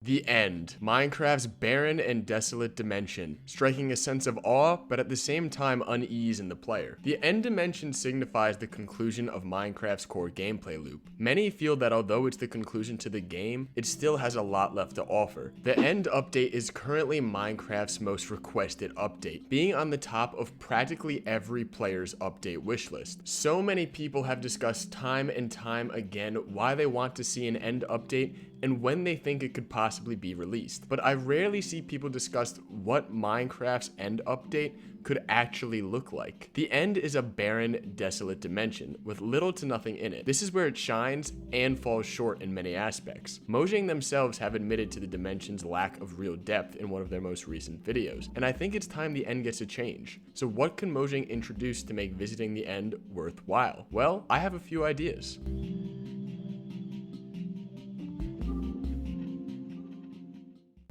The End, Minecraft's barren and desolate dimension, striking a sense of awe, but at the same time unease in the player. The End dimension signifies the conclusion of Minecraft's core gameplay loop. Many feel that although it's the conclusion to the game, it still has a lot left to offer. The End update is currently Minecraft's most requested update, being on the top of practically every player's update wishlist. So many people have discussed time and time again why they want to see an End update and when they think it could possibly be released. But I rarely see people discuss what Minecraft's End update could actually look like. The End is a barren, desolate dimension with little to nothing in it. This is where it shines and falls short in many aspects. Mojang themselves have admitted to the dimension's lack of real depth in one of their most recent videos, and I think it's time the End gets a change. So what can Mojang introduce to make visiting the End worthwhile? Well, I have a few ideas.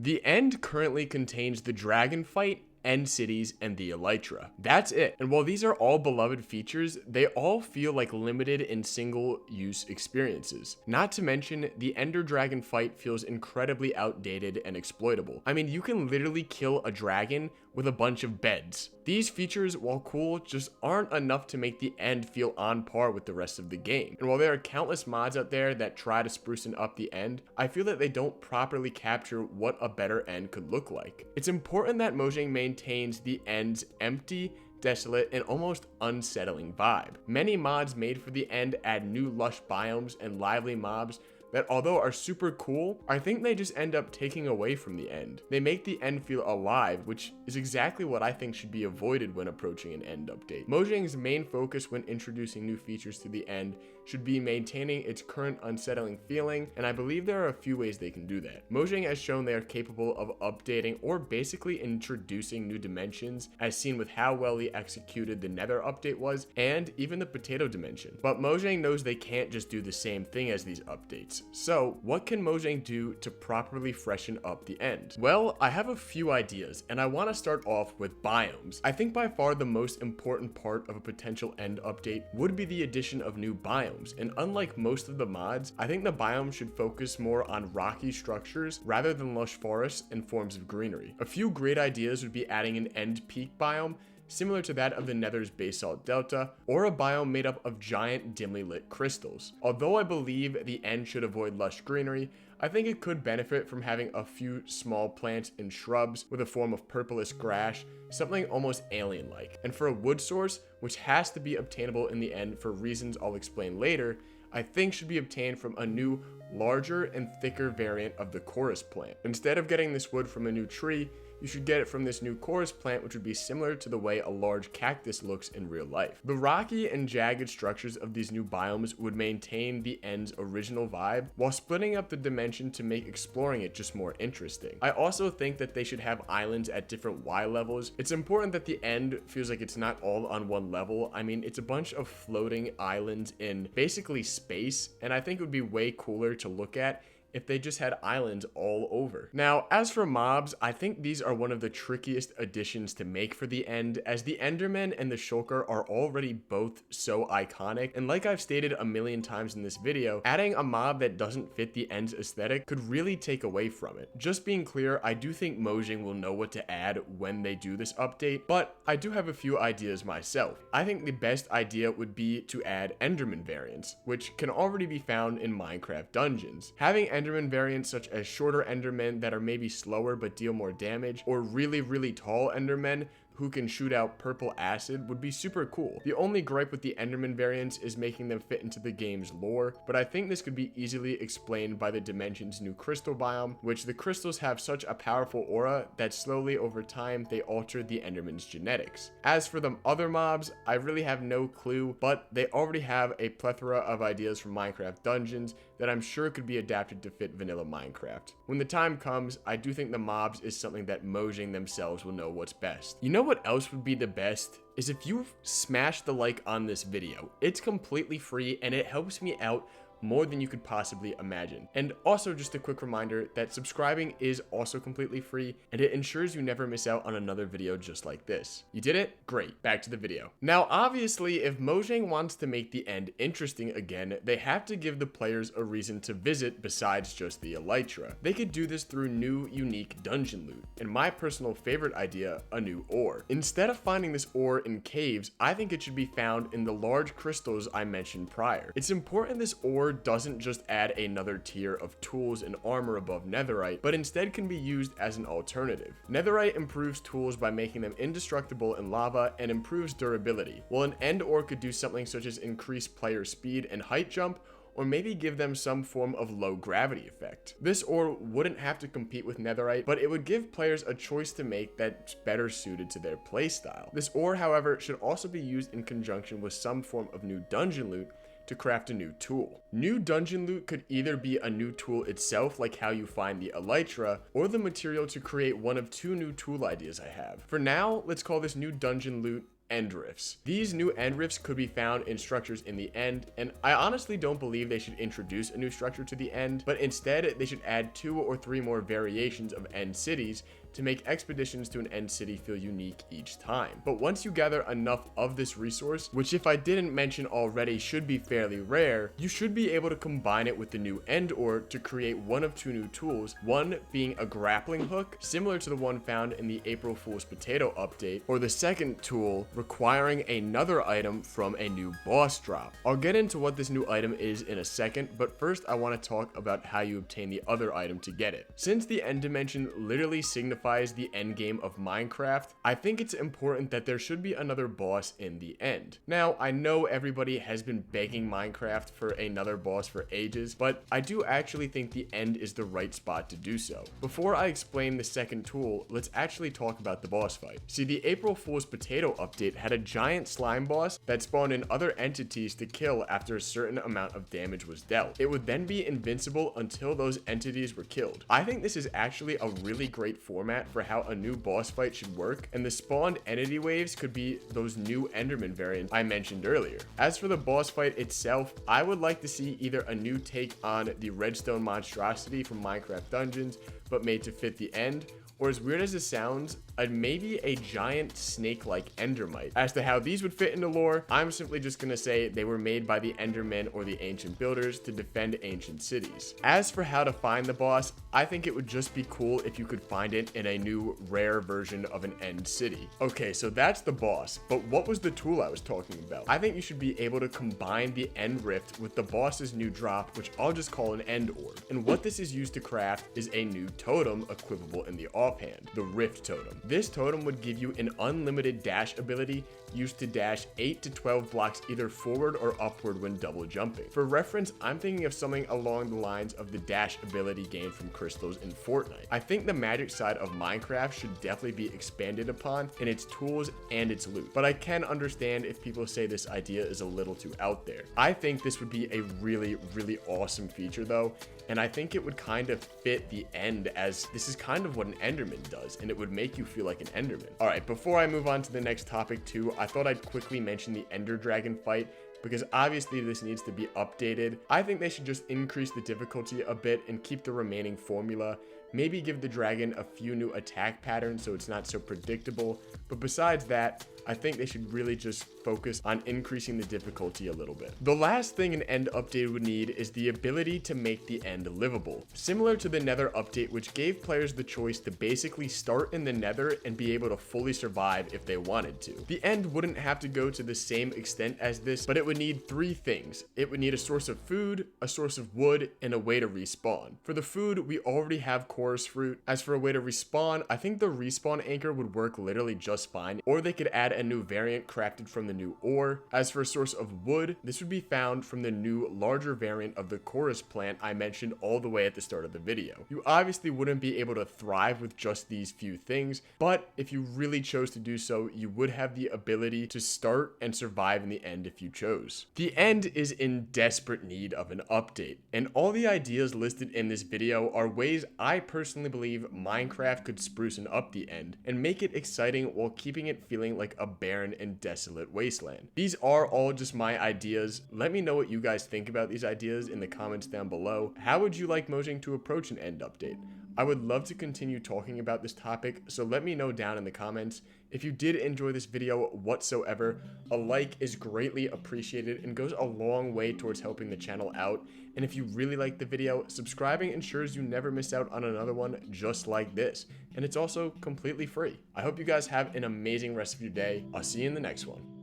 The End currently contains the dragon fight, end cities, and the elytra. That's it. And while these are all beloved features, they all feel like limited and single-use experiences. Not to mention, the Ender Dragon fight feels incredibly outdated and exploitable. I mean, you can literally kill a dragon with a bunch of beds. These features, while cool, just aren't enough to make the End feel on par with the rest of the game. And while there are countless mods out there that try to sprucing up the End, I feel that they don't properly capture what a better End could look like. It's important that Mojang maintains the End's empty, desolate, and almost unsettling vibe. Many mods made for the End add new lush biomes and lively mobs that, although are super cool, I think they just end up taking away from the End. They make the End feel alive, which is exactly what I think should be avoided when approaching an End update. Mojang's main focus when introducing new features to the End should be maintaining its current unsettling feeling, and I believe there are a few ways they can do that. Mojang has shown they are capable of updating or basically introducing new dimensions, as seen with how well he executed the Nether update was, and even the potato dimension. But Mojang knows they can't just do the same thing as these updates. So, what can Mojang do to properly freshen up the End? Well, I have a few ideas, and I want to start off with biomes. I think by far the most important part of a potential End update would be the addition of new biomes, and unlike most of the mods, I think the biome should focus more on rocky structures rather than lush forests and forms of greenery. A few great ideas would be adding an End peak biome, similar to that of the Nether's basalt delta, or a biome made up of giant dimly lit crystals. Although I believe the End should avoid lush greenery, I think it could benefit from having a few small plants and shrubs with a form of purplish grass, something almost alien-like. And for a wood source, which has to be obtainable in the End for reasons I'll explain later, I think should be obtained from a new, larger and thicker variant of the chorus plant. Instead of getting this wood from a new tree, you should get it from this new chorus plant, which would be similar to the way a large cactus looks in real life. The rocky and jagged structures of these new biomes would maintain the End's original vibe, while splitting up the dimension to make exploring it just more interesting. I also think that they should have islands at different Y levels. It's important that the End feels like it's not all on one level. I mean, it's a bunch of floating islands in basically space, and I think it would be way cooler to look at if they just had islands all over. Now, as for mobs, I think these are one of the trickiest additions to make for the End, as the Enderman and the Shulker are already both so iconic, and like I've stated a million times in this video, adding a mob that doesn't fit the End's aesthetic could really take away from it. Just being clear, I do think Mojang will know what to add when they do this update, but I do have a few ideas myself. I think the best idea would be to add Enderman variants, which can already be found in Minecraft dungeons. Having Enderman variants such as shorter Endermen that are maybe slower but deal more damage, or really tall Endermen who can shoot out purple acid would be super cool. The only gripe with the Enderman variants is making them fit into the game's lore, but I think this could be easily explained by the Dimension's new crystal biome, which the crystals have such a powerful aura that slowly over time they alter the Enderman's genetics. As for the other mobs, I really have no clue, but they already have a plethora of ideas from Minecraft dungeons that I'm sure could be adapted to fit vanilla Minecraft. When the time comes, I do think the mobs is something that Mojang themselves will know what's best. You know what else would be the best? Is if you smash the like on this video. It's completely free and it helps me out more than you could possibly imagine. And also just a quick reminder that subscribing is also completely free, and it ensures you never miss out on another video just like this. You did it? Great. Back to the video. Now, obviously, if Mojang wants to make the end interesting again, they have to give the players a reason to visit besides just the elytra. They could do this through new, unique dungeon loot, and my personal favorite idea, a new ore. Instead of finding this ore in caves, I think it should be found in the large crystals I mentioned prior. It's important this ore doesn't just add another tier of tools and armor above netherite, but instead can be used as an alternative. Netherite improves tools by making them indestructible in lava and improves durability, while an end ore could do something such as increase player speed and height jump, or maybe give them some form of low gravity effect. This ore wouldn't have to compete with netherite, but it would give players a choice to make that's better suited to their playstyle. This ore, however, should also be used in conjunction with some form of new dungeon loot to craft a new tool. New dungeon loot could either be a new tool itself, like how you find the elytra, or the material to create one of two new tool ideas I have. For now, let's call this new dungeon loot end rifts. These new end rifts could be found in structures in the end, and I honestly don't believe they should introduce a new structure to the end, but instead they should add 2 or 3 more variations of end cities to make expeditions to an end city feel unique each time. But once you gather enough of this resource, which if I didn't mention already should be fairly rare, you should be able to combine it with the new end ore to create one of 2 new tools, one being a grappling hook, similar to the one found in the April Fool's Potato update, or the second tool requiring another item from a new boss drop. I'll get into what this new item is in a second, but first I want to talk about how you obtain the other item to get it. Since the end dimension literally signifies the end game of Minecraft, I think it's important that there should be another boss in the end. Now, I know everybody has been begging Minecraft for another boss for ages, but I do actually think the end is the right spot to do so. Before I explain the second tool, let's actually talk about the boss fight. See, the April Fool's Potato update had a giant slime boss that spawned in other entities to kill after a certain amount of damage was dealt. It would then be invincible until those entities were killed. I think this is actually a really great format for how a new boss fight should work, and the spawned entity waves could be those new Enderman variants I mentioned earlier. As for the boss fight itself, I would like to see either a new take on the redstone monstrosity from Minecraft Dungeons, but made to fit the end, or as weird as it sounds, maybe a giant snake-like endermite. As to how these would fit into lore, I'm simply just gonna say they were made by the endermen or the ancient builders to defend ancient cities. As for how to find the boss, I think it would just be cool if you could find it in a new rare version of an end city. Okay, so that's the boss, but what was the tool I was talking about? I think you should be able to combine the end rift with the boss's new drop, which I'll just call an end orb. And what this is used to craft is a new totem equipable in the offhand, the rift totem. This totem would give you an unlimited dash ability used to dash 8 to 12 blocks either forward or upward when double jumping. For reference, I'm thinking of something along the lines of the dash ability gained from crystals in Fortnite. I think the magic side of Minecraft should definitely be expanded upon in its tools and its loot, but I can understand if people say this idea is a little too out there. I think this would be a really awesome feature though, and I think it would kind of fit the end, as this is kind of what an Enderman does, and it would make you feel like an Enderman. Alright, before I move on to the next topic too, I thought I'd quickly mention the Ender Dragon fight, because obviously this needs to be updated. I think they should just increase the difficulty a bit and keep the remaining formula. Maybe give the dragon a few new attack patterns so it's not so predictable, but besides that, I think they should really just focus on increasing the difficulty a little bit. The last thing an end update would need is the ability to make the end livable. Similar to the Nether update, which gave players the choice to basically start in the Nether and be able to fully survive if they wanted to. The end wouldn't have to go to the same extent as this, but it would need 3 things. It would need a source of food, a source of wood, and a way to respawn. For the food, we already have chorus fruit. As for a way to respawn, I think the respawn anchor would work literally just fine, or they could add a new variant crafted from the new ore. As for a source of wood, this would be found from the new larger variant of the chorus plant I mentioned all the way at the start of the video. You obviously wouldn't be able to thrive with just these few things, but if you really chose to do so, you would have the ability to start and survive in the end if you chose. The end is in desperate need of an update, and all the ideas listed in this video are ways I personally believe Minecraft could spruce up the end and make it exciting while keeping it feeling like a barren and desolate wasteland. These are all just my ideas. Let me know what you guys think about these ideas in the comments down below. How would you like Mojang to approach an end update? I would love to continue talking about this topic, so let me know down in the comments. If you did enjoy this video whatsoever, a like is greatly appreciated and goes a long way towards helping the channel out. And if you really like the video, subscribing ensures you never miss out on another one just like this. And it's also completely free. I hope you guys have an amazing rest of your day. I'll see you in the next one.